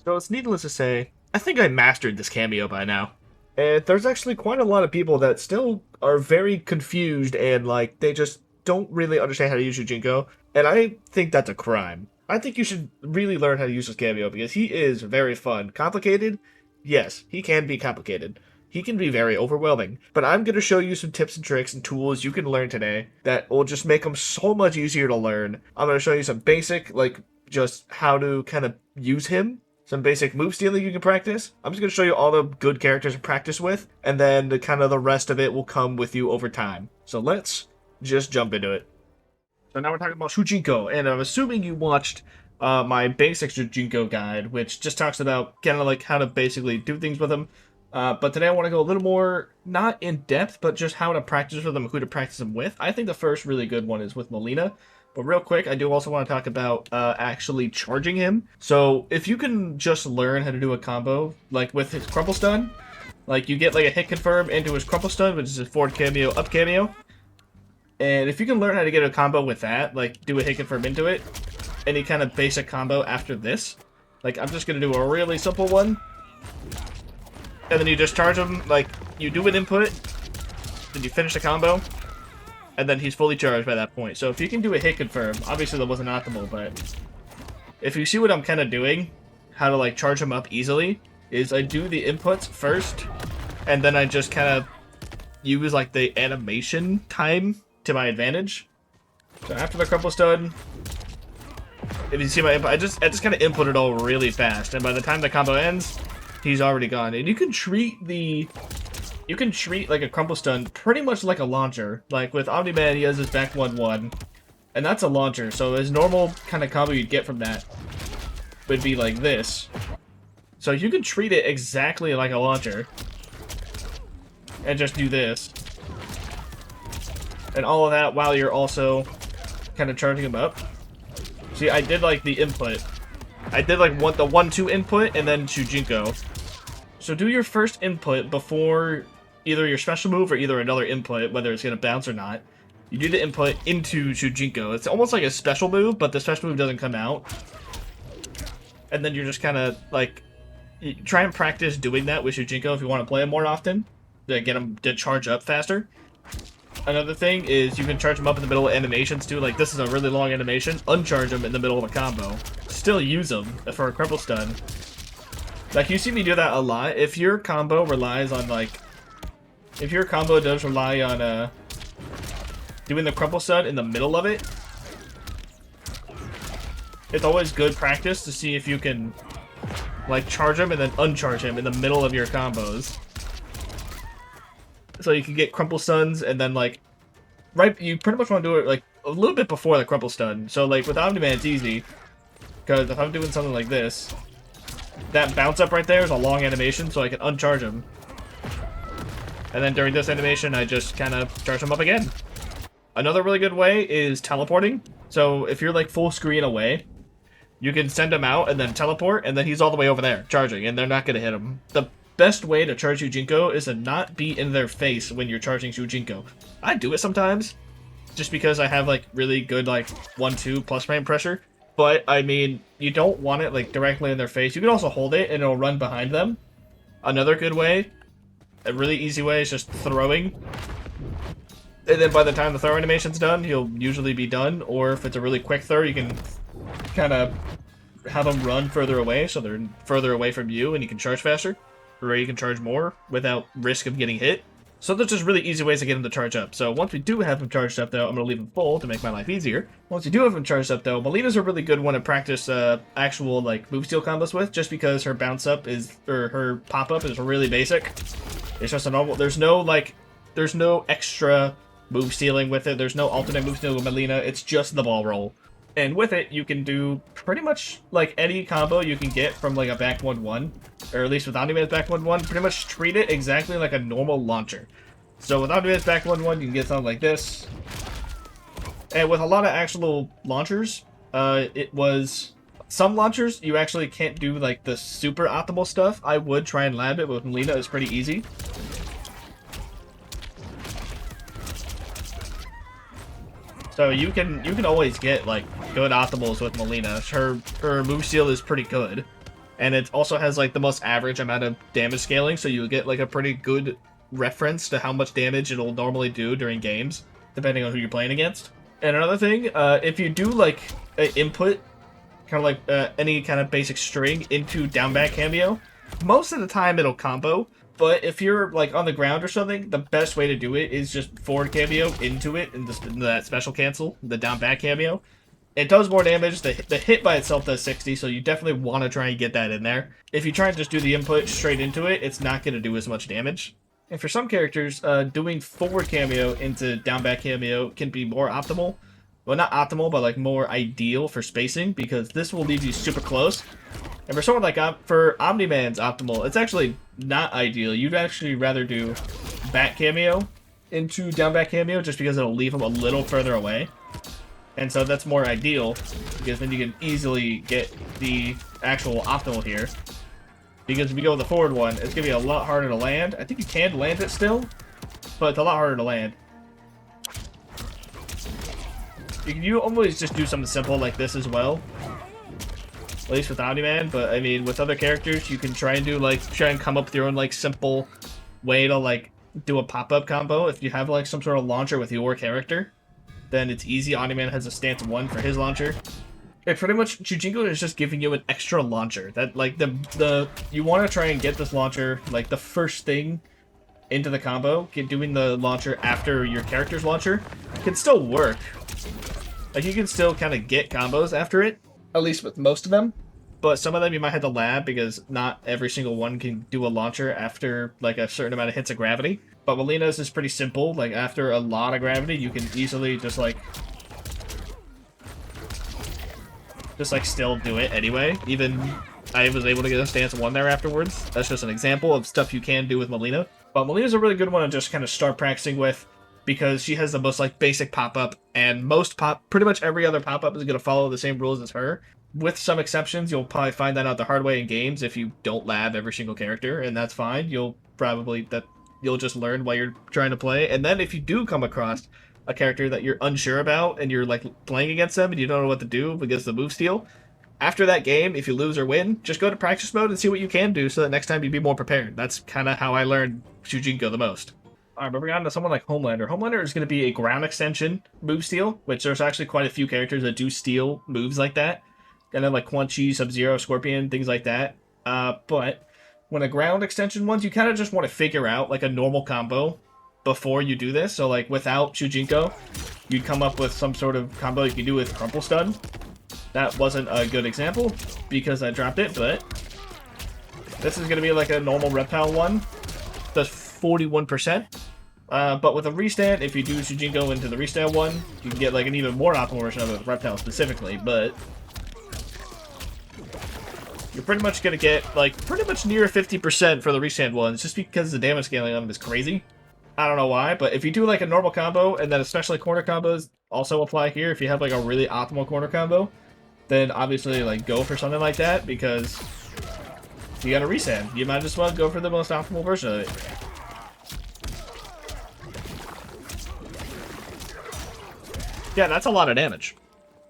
So it's needless to say, I think I mastered this cameo by now. And there's actually quite a lot of people that still are very confused and like they just don't really understand how to use Shujinko. And I think that's a crime. I think you should really learn how to use this cameo because he is very fun. Complicated? Yes, he can be complicated. He can be very overwhelming. But I'm going to show you some tips and tricks and tools you can learn today that will just make him so much easier to learn. I'm going to show you some basic, like, just how to kind of use him, some basic move stealing you can practice. I'm just going to show you all the good characters to practice with, and then the rest of it will come with you over time. So let's just jump into it. So now we're talking about Shujinko, and I'm assuming you watched my basic Shujinko guide, which just talks about kind of like how to basically do things with him. But today I want to go a little more, not in depth, but just how to practice with them, who to practice them with. I think the first really good one is with Mileena. But real quick, I do also want to talk about actually charging him. So if you can just learn how to do a combo, like with his crumple stun, like you get like a hit confirm into his crumple stun, which is his forward cameo, up cameo. And if you can learn how to get a combo with that, like do a hit confirm into it, any kind of basic combo after this, like I'm just going to do a really simple one. And then you just charge him, like you do an input, then you finish the combo, and then he's fully charged by that point. So if you can do a hit confirm, obviously that wasn't optimal, but if you see what I'm kind of doing, how to like charge him up easily, is I do the inputs first, and then I just kind of use like the animation time to my advantage. So after the crumple stun, if you see my input, I just kind of input it all really fast, and by the time the combo ends, he's already gone. And you can treat like a crumple stun pretty much like a launcher. Like with Omni-Man, he has his back 1-1, and that's a launcher. So his normal kind of combo you'd get from that would be like this. So you can treat it exactly like a launcher and just do this. And all of that while you're also kind of charging him up. See, I did like the input. I did like the 1-2 input and then Shujinko. So do your first input before either your special move or either another input, whether it's going to bounce or not. You do the input into Shujinko. It's almost like a special move, but the special move doesn't come out. And then you're just kind of like, try and practice doing that with Shujinko if you want to play him more often, to get him to charge up faster. Another thing is you can charge him up in the middle of animations too. Like this is a really long animation. Uncharge him in the middle of a combo. Still use him for a crumple stun. Like you see me do that a lot. If your combo relies on like, if your combo does rely on doing the crumple stun in the middle of it, it's always good practice to see if you can like charge him and then uncharge him in the middle of your combos. So you can get crumple stuns and then like, right, you pretty much want to do it like a little bit before the crumple stun. So like with Omni-Man it's easy, because if I'm doing something like this, that bounce up right there is a long animation, so I can uncharge him. And then during this animation, I just kind of charge him up again. Another really good way is teleporting. So if you're like full screen away, you can send him out and then teleport, and then he's all the way over there charging, and they're not going to hit him. The best way to charge Shujinko is to not be in their face when you're charging Shujinko. I do it sometimes, just because I have like really good like 1-2 plus frame pressure. But I mean, you don't want it like directly in their face. You can also hold it and it'll run behind them. Another good way, a really easy way, is just throwing. And then by the time the throw animation's done, he'll usually be done. Or if it's a really quick throw, you can kind of have them run further away, so they're further away from you and you can charge faster. Or you can charge more without risk of getting hit. So there's just really easy ways to get him to charge up. So once we do have him charged up, though, I'm going to leave him full to make my life easier. Once we do have him charged up, though, Mileena's a really good one to practice actual like move steal combos with, just because her bounce up is, or her pop up is really basic. It's just a normal. There's no extra move stealing with it. There's no alternate move stealing with Mileena. It's just the ball roll. And with it, you can do pretty much like any combo you can get from like a back 1-1, or at least with Omni-Man's back 1-1, pretty much treat it exactly like a normal launcher. So with Omni-Man's back 1-1, you can get something like this. And with a lot of actual launchers, some launchers, you actually can't do like the super optimal stuff. I would try and lab it, but with Mileena, it's pretty easy. So you can always get like good optimals with Mileena. Her move steal is pretty good, And it also has like the most average amount of damage scaling, so you'll get like a pretty good reference to how much damage it'll normally do during games, depending on who you're playing against. And another thing, if you do like an input, kind of like any kind of basic string into down back Kameo, most of the time it'll combo. But if you're like on the ground or something, the best way to do it is just forward Kameo into it and just into that special cancel, the down back Kameo. It does more damage. The hit by itself does 60, so you definitely want to try and get that in there. If you try and just do the input straight into it, it's not going to do as much damage. And for some characters, doing forward Kameo into down back Kameo can be more optimal. Well, not optimal, but like more ideal for spacing, because this will leave you super close. And for someone like for Omni-Man's optimal, it's actually not ideal. You'd actually rather do back Kameo into down back Kameo, just because it'll leave him a little further away. And so that's more ideal, because then you can easily get the actual optimal here. Because if you go with the forward one, it's going to be a lot harder to land. I think you can land it still, but it's a lot harder to land. You always just do something simple like this as well. At least with Omni-Man, but I mean, with other characters, you can try and do try and come up with your own simple way to do a pop-up combo. If you have some sort of launcher with your character, then it's easy. Omni-Man has a stance 1 for his launcher. And pretty much, Shujinko is just giving you an extra launcher. That you want to try and get this launcher the first thing into the combo. Doing the launcher after your character's launcher can still work. You can still kind of get combos after it, at least with most of them. But some of them you might have to lab, because not every single one can do a launcher after a certain amount of hits of gravity. But Mileena's is pretty simple. After a lot of gravity, you can easily just still do it anyway. Even I was able to get a stance 1 there afterwards. That's just an example of stuff you can do with Mileena. But Mileena's a really good one to just kind of start practicing with, because she has the most basic pop-up, and pretty much every other pop-up is going to follow the same rules as her. With some exceptions, you'll probably find that out the hard way in games if you don't lab every single character, and that's fine. You'll just learn while you're trying to play. And then if you do come across a character that you're unsure about and you're playing against them and you don't know what to do because of the move steal, after that game, if you lose or win, just go to practice mode and see what you can do, so that next time you be more prepared. That's kind of how I learned Shujinko the most. Alright, moving on to someone like Homelander. Homelander is going to be a ground extension move steal, which there's actually quite a few characters that do steal moves like that. And then Quan Chi, Sub-Zero, Scorpion, things like that. But when a ground extension ones, you kind of just want to figure out a normal combo before you do this. So without Shujinko, you'd come up with some sort of combo you can do with Crumple Stun. That wasn't a good example because I dropped it, but this is going to be a normal reptile one. Does 41%. But with a restand, if you do Shujinko into the restand one, you can get an even more optimal version of it with reptile specifically, but you're pretty much going to get pretty much near 50% for the restand ones, just because the damage scaling on them is crazy. I don't know why, but if you do a normal combo, and then especially corner combos also apply here, if you have a really optimal corner combo, then obviously go for something like that, because you got a restand. You might as well go for the most optimal version of it. Yeah, that's a lot of damage.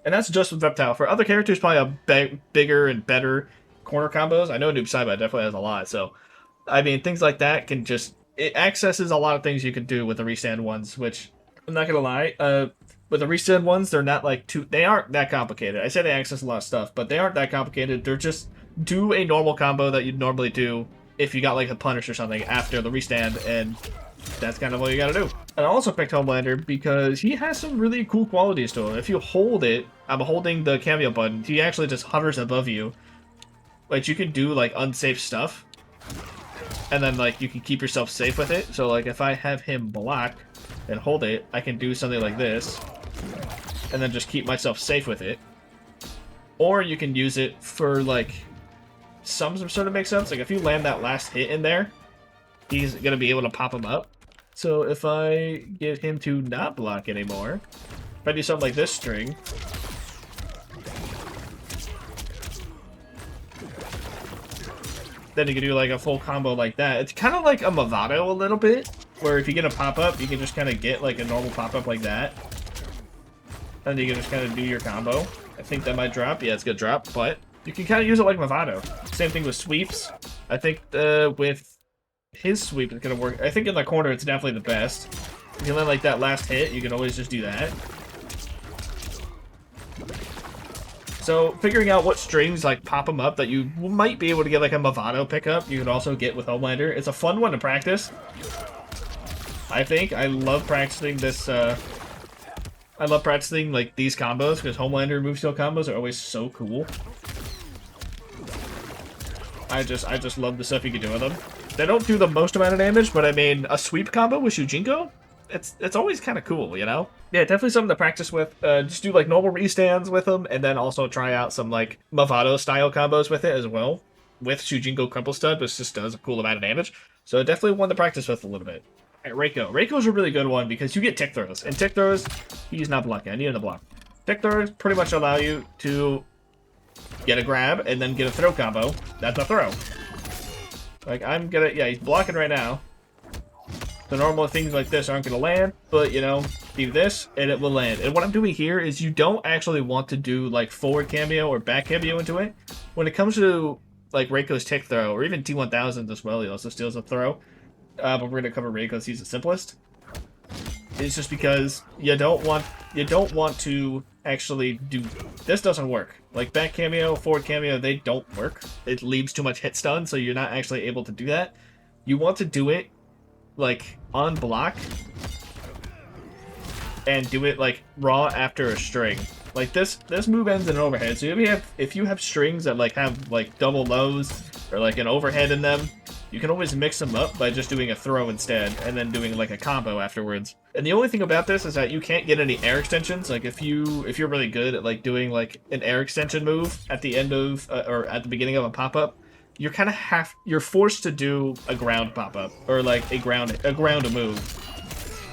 And that's just with Reptile. For other characters, probably a bigger and better corner combos. I know Noob Saiba definitely has a lot, so I mean, things like that can just... It accesses a lot of things you can do with the restand ones, which, I'm not gonna lie, with the restand ones, they're not they aren't that complicated. I say they access a lot of stuff, but they aren't that complicated. They're just do a normal combo that you'd normally do if you got a punish or something after the restand, and that's kind of all you gotta do. And I also picked Homelander because he has some really cool qualities to him. If you hold it, I'm holding the Kameo button, he actually just hovers above you. You can do unsafe stuff, and then you can keep yourself safe with it. So if I have him block and hold it, I can do something like this, and then just keep myself safe with it. Or you can use it for some sort of mix-ups. If you land that last hit in there, he's gonna be able to pop him up. So if I get him to not block anymore, if I do something like this string, then you can do a full combo like that. It's kind of like a Movado a little bit, where if you get a pop-up, you can just kind of get a normal pop-up like that. And you can just kind of do your combo. I think that might drop. Yeah, it's gonna drop, but You can kind of use it like Movado. Same thing with sweeps. I think with his sweep, it's going to work. I think in the corner, it's definitely the best. If you land like that last hit, you can always just do that. So figuring out what strings like pop them up that you might be able to get like a Movado pickup, you could also get with Homelander. It's a fun one to practice. I think I love practicing this. I love practicing like these combos because Homelander move steal combos are always so cool. I just love the stuff you can do with them. They don't do the most amount of damage, but I mean a sweep combo with Shujinko, it's always kind of cool, you know? Yeah, definitely something to practice with. Just do like normal restands with them, and then also try out some like Movado style combos with it as well. With Shujinko Crumple Stud, which just does a cool amount of damage. So definitely one to practice with a little bit. Alright, Reiko. Reiko's a really good one because you get tick throws. And tick throws, he's not blocking. I need him to block. Tick throws pretty much allow you to get a grab and then get a throw combo. That's a throw. Like, I'm gonna... Yeah, he's blocking right now. The normal things like this aren't going to land, but, you know, do this, and it will land. And what I'm doing here is you don't actually want to do, like, forward Kameo or back Kameo into it. When it comes to, like, Reiko's tick throw, or even T1000 as well, he also steals a throw. But we're going to cover Reiko's, he's the simplest. It's just because you don't want to actually do... This doesn't work. Like, back Kameo, forward Kameo, they don't work. It leaves too much hit stun, so you're not actually able to do that. You want to do it like on block and do it like raw after a string. Like this move ends in an overhead, so if you have strings that like have like double lows or like an overhead in them, you can always mix them up by just doing a throw instead and then doing like a combo afterwards. And the only thing about this is that you can't get any air extensions. Like if you're really good at like doing like an air extension move at the end of or at the beginning of a pop-up, you're kind of forced to do a ground pop-up or like a ground move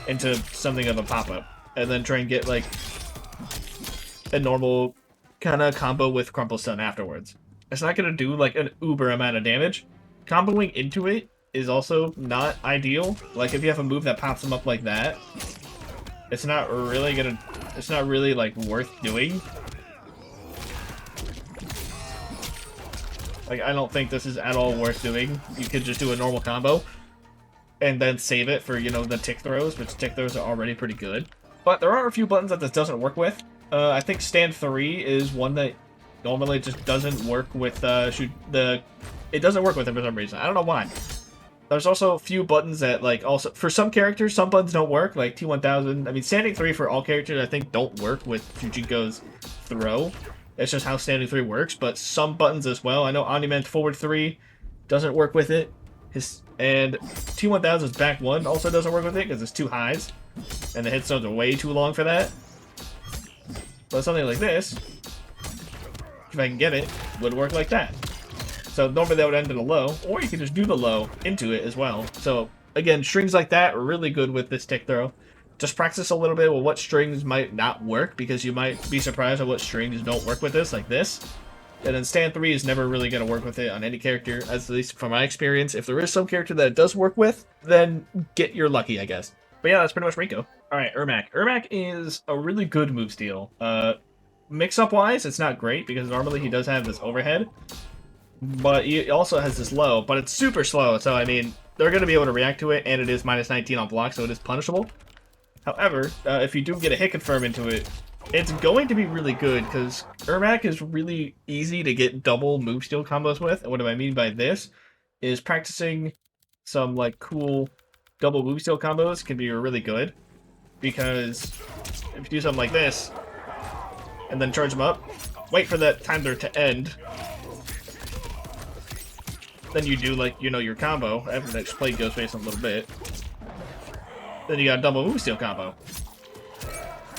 into something of a pop-up and then try and get like a normal kind of combo with Crumple Stun afterwards. It's not going to do like an uber amount of damage. Comboing into it is also not ideal. Like if you have a move that pops them up like that, it's not really like worth doing. Like, I don't think this is at all worth doing. You could just do a normal combo and then save it for, you know, the tick throws, which tick throws are already pretty good. But there are a few buttons that this doesn't work with. I think stand 3 is one that normally just doesn't work with it doesn't work with it for some reason. I don't know why. There's also a few buttons that, like, also, for some characters, some buttons don't work, like T1000. I mean, standing 3 for all characters, I think, don't work with Shujinko's throw. It's just how standing 3 works, but some buttons as well. I know Omni-Man's forward 3 doesn't work with it. And T1000's back 1 also doesn't work with it because it's too highs. And the hit stones are way too long for that. But something like this, if I can get it, would work like that. So normally that would end in a low, or you can just do the low into it as well. So again, strings like that are really good with this tick throw. Just practice a little bit with what strings might not work, because you might be surprised at what strings don't work with this, like this. And then stand 3 is never really going to work with it on any character, at least from my experience. If there is some character that it does work with, then get your lucky, I guess. But yeah, that's pretty much Reiko. Alright, Ermac. Ermac is a really good move steal. Mix-up wise, it's not great, because normally he does have this overhead. But he also has this low, but it's super slow, so I mean, they're going to be able to react to it, and it is minus 19 on block, so it is punishable. However, if you do get a hit confirm into it, it's going to be really good, because Ermac is really easy to get double move steal combos with. And what do I mean by this? Is practicing some like cool double move steal combos can be really good, because if you do something like this, and then charge them up, wait for that timer to end, then you do like, you know, your combo after that explain Ghostface in a little bit. Then you got a double move steal combo.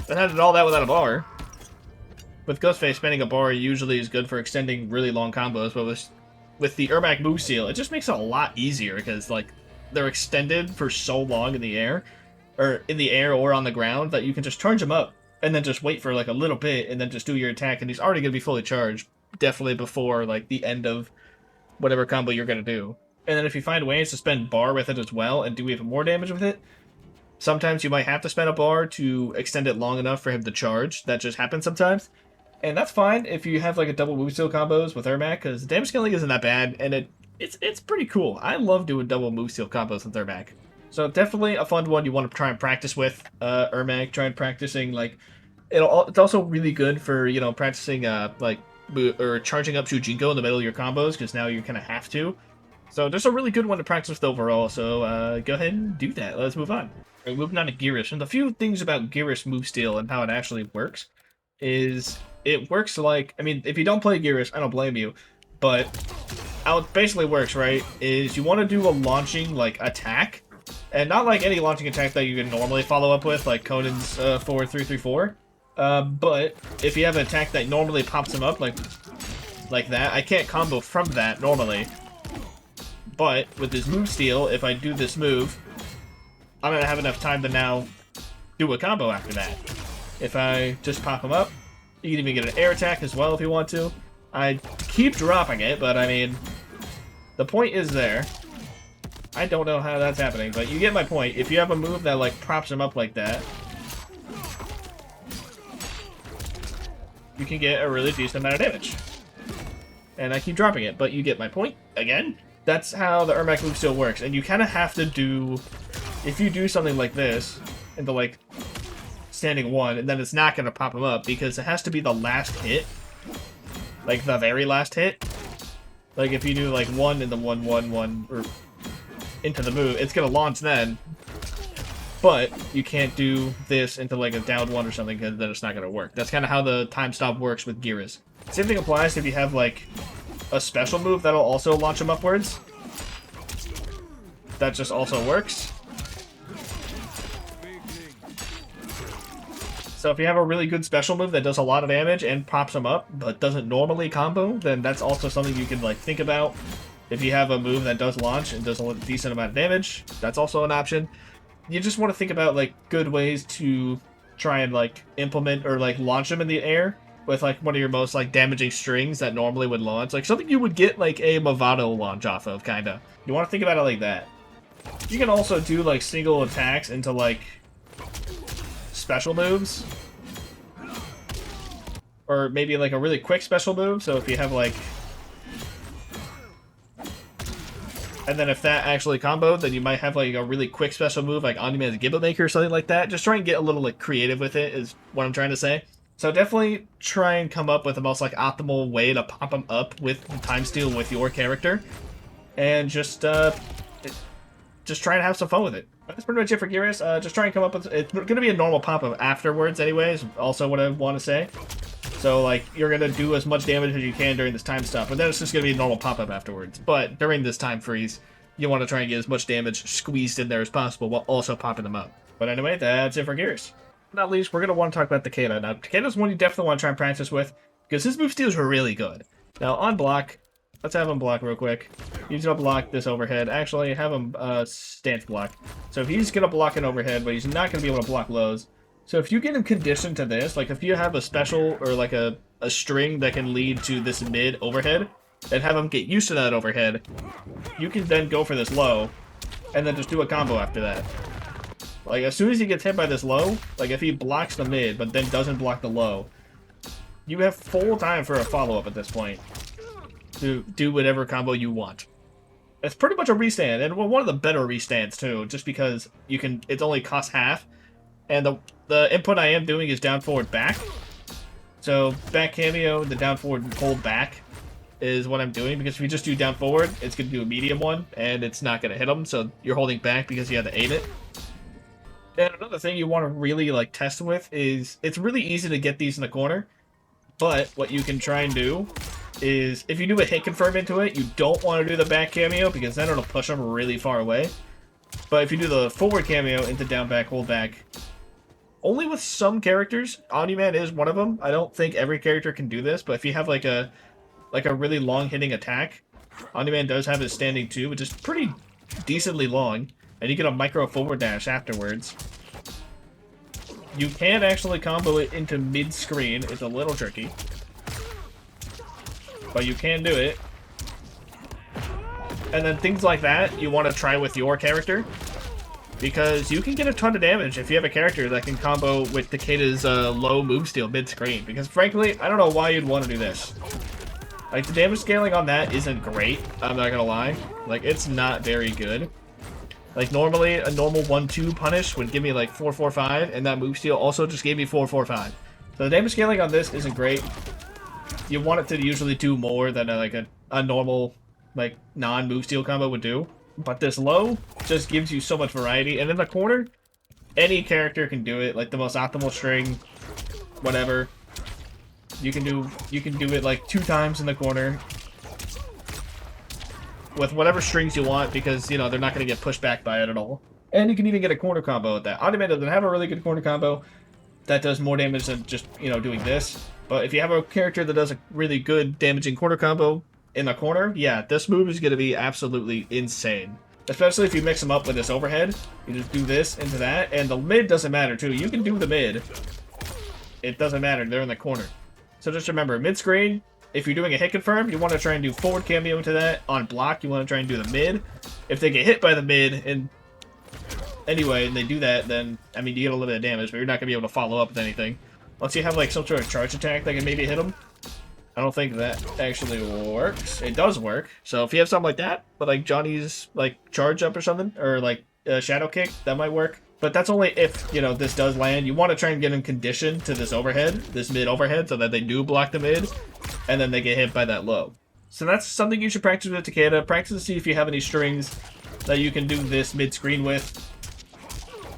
Then I did all that without a bar. With Ghostface, spending a bar usually is good for extending really long combos, but with the Ermac move steal, it just makes it a lot easier, because like they're extended for so long in the air, or on the ground, that you can just charge them up and then just wait for like a little bit and then just do your attack, and he's already gonna be fully charged, definitely before like the end of whatever combo you're gonna do. And then if you find ways to spend bar with it as well and do even more damage with it, sometimes you might have to spend a bar to extend it long enough for him to charge. That just happens sometimes. And that's fine if you have like a double move steal combos with Ermac, because damage scaling isn't that bad, and it's pretty cool. I love doing double move steal combos with Ermac. So definitely a fun one you want to try and practice with Ermac. Try and practicing like it's also really good for practicing like or charging up Shujinko in the middle of your combos, because now you kind of have to. So there's a really good one to practice with overall. So go ahead and do that. Let's move on. Right, moving on to Geras. And the few things about Geras move steal and how it actually works is it works like, I mean, if you don't play Geras, I don't blame you, but how it basically works, right, is you want to do a launching, like, attack, and not like any launching attack that you can normally follow up with, like Conan's 4-3-3-4, but if you have an attack that normally pops him up, like that, I can't combo from that normally, but with this move steal, if I do this move, I'm going to have enough time to now do a combo after that. If I just pop him up, you can even get an air attack as well if you want to. I keep dropping it, but I mean, the point is there. I don't know how that's happening, but you get my point. If you have a move that like props him up like that, you can get a really decent amount of damage. And I keep dropping it, but you get my point again. That's how the Ermac move still works, and you kind of have to do, if you do something like this into like standing 1, and then it's not going to pop him up because it has to be the last hit, like the very last hit. Like if you do like 1 and the 1-1-1 or into the move, it's going to launch then, but you can't do this into like a down 1 or something, because then it's not going to work. That's kind of how the time stop works with Geras. Same thing applies if you have like a special move that'll also launch him upwards. That just also works. So if you have a really good special move that does a lot of damage and pops him up, but doesn't normally combo, then that's also something you can like think about. If you have a move that does launch and does a decent amount of damage, that's also an option. You just want to think about like good ways to try and like implement or like launch them in the air with like one of your most like damaging strings that normally would launch, like something you would get like a Movado launch off of, kinda. You want to think about it like that. You can also do like single attacks into like special moves, or maybe like a really quick special move. So if you have like, and then if that actually comboed, then you might have like a really quick special move like On-Demand Giblet Maker or something like that. Just try and get a little like creative with it is what I'm trying to say. So definitely try and come up with the most like optimal way to pop them up with the time steal with your character, and just try and have some fun with it. That's pretty much it for Geras. Just try and come up with, it's going to be a normal pop-up afterwards anyways, also what I want to say. So like, you're going to do as much damage as you can during this time stop, but then it's just going to be a normal pop-up afterwards. But during this time freeze, you want to try and get as much damage squeezed in there as possible while also popping them up. But anyway, that's it for Geras. Not least, we're going to want to talk about Takeda. Now, Takeda's one you definitely want to try and practice with, because his move steals are really good. Now, on block, let's have him block real quick. He's going to block this overhead. Actually, have him stance block. So if he's going to block an overhead, but he's not going to be able to block lows. So if you get him conditioned to this, like if you have a special or like a string that can lead to this mid overhead, and have him get used to that overhead, you can then go for this low, and then just do a combo after that. Like, as soon as he gets hit by this low, like, if he blocks the mid, but then doesn't block the low, you have full time for a follow-up at this point to do whatever combo you want. It's pretty much a restand, and one of the better restands, too, just because you can, it only costs half, and the input I am doing is down, forward, back. So, back Kameo, the down, forward, hold back is what I'm doing, because if you just do down, forward, it's going to do a medium one, and it's not going to hit him, so you're holding back because you have to aim it. And another thing you want to really like test with is, it's really easy to get these in the corner, but what you can try and do is, if you do a hit confirm into it, you don't want to do the back Kameo, because then it'll push them really far away. But if you do the forward Kameo into down, back, hold back, only with some characters, Omni-Man is one of them. I don't think every character can do this, but if you have like a really long hitting attack, Omni-Man does have his standing 2, which is pretty decently long. And you get a micro forward dash afterwards. You can actually combo it into mid-screen. It's a little tricky, but you can do it. And then things like that you want to try with your character. because you can get a ton of damage if you have a character that can combo with Takeda's low move steal mid-screen. Because frankly, I don't know why you'd want to do this. Like, the damage scaling on that isn't great, I'm not gonna lie. Like, it's not very good. Like, normally, a normal 1-2 punish would give me, like, 4-4-5, and that move steal also just gave me 4-4-5. So the damage scaling on this isn't great. You want it to usually do more than, a normal, like, non-move steal combo would do. But this low just gives you so much variety. And in the corner, any character can do it. Like, the most optimal string, whatever. You can do it like 2 times in the corner with whatever strings you want, because, you know, they're not going to get pushed back by it at all. And you can even get a corner combo with that. Automate doesn't have a really good corner combo that does more damage than just, you know, doing this. But if you have a character that does a really good damaging corner combo in the corner, yeah, this move is going to be absolutely insane. Especially if you mix them up with this overhead. You just do this into that, and the mid doesn't matter too. You can do the mid. It doesn't matter, they're in the corner. So just remember, mid-screen, if you're doing a hit confirm, you want to try and do forward Kameo into that. On block, you want to try and do the mid. If they get hit by the mid, and anyway, and they do that, then, I mean, you get a little bit of damage, but you're not going to be able to follow up with anything. Unless you have, like, some sort of charge attack that can maybe hit them. I don't think that actually works. It does work. So if you have something like that, but, like, Johnny's, like, charge up or something, or, like, a shadow kick, that might work. But that's only if, you know, this does land. You want to try and get them conditioned to this overhead, this mid overhead, so that they do block the mid, and then they get hit by that low. So that's something you should practice with Takeda. Practice to see if you have any strings that you can do this mid-screen with.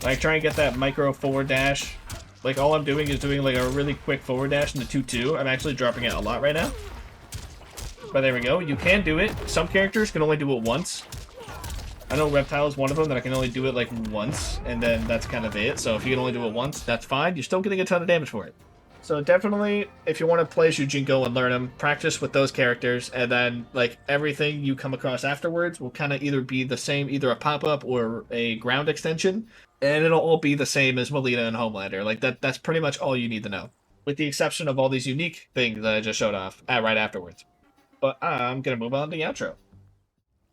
Like, try and get that micro forward dash. Like, all I'm doing is doing, like, a really quick forward dash into 2-2. I'm actually dropping it a lot right now. But there we go. You can do it. Some characters can only do it once. I know Reptile is one of them that I can only do it like once, and then that's kind of it. So if you can only do it once, that's fine. You're still getting a ton of damage for it. So definitely, if you want to play Shujinko and learn them, practice with those characters, and then like everything you come across afterwards will kind of either be the same, either a pop-up or a ground extension, and it'll all be the same as Mileena and Homelander. Like that's pretty much all you need to know, with the exception of all these unique things that I just showed off right afterwards. But I'm gonna move on to the outro.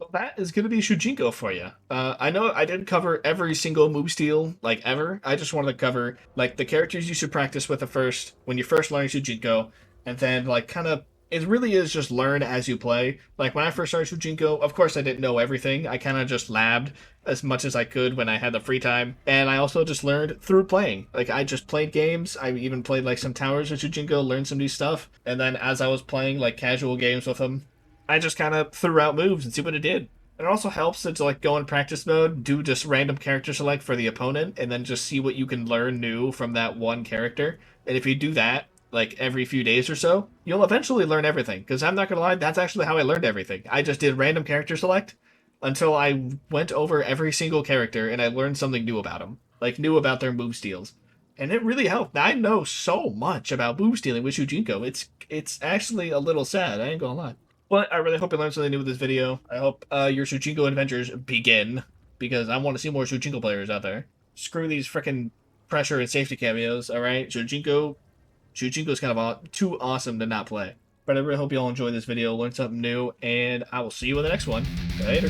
Well, that is going to be Shujinko for you. I know I didn't cover every single move steal, like, ever. I just wanted to cover, like, the characters you should practice with when you first learn Shujinko, and then, like, kind of, it really is just learn as you play. Like, when I first started Shujinko, of course I didn't know everything. I kind of just labbed as much as I could when I had the free time, and I also just learned through playing. Like, I just played games. I even played, like, some towers with Shujinko, learned some new stuff, and then as I was playing, like, casual games with him, I just kind of threw out moves and see what it did. It also helps to like go in practice mode, do just random character select for the opponent, and then just see what you can learn new from that one character. And if you do that, like every few days or so, you'll eventually learn everything. Because I'm not going to lie, that's actually how I learned everything. I just did random character select until I went over every single character and I learned something new about them. Like, knew about their move steals. And it really helped. I know so much about move stealing with Shujinko. It's actually a little sad, I ain't gonna lie. But I really hope you learned something new with this video. I hope your Shujinko adventures begin, because I want to see more Shujinko players out there. Screw these freaking pressure and safety cameos, alright? Shujinko's kind of too awesome to not play. But I really hope you all enjoyed this video, learned something new, and I will see you in the next one. Later.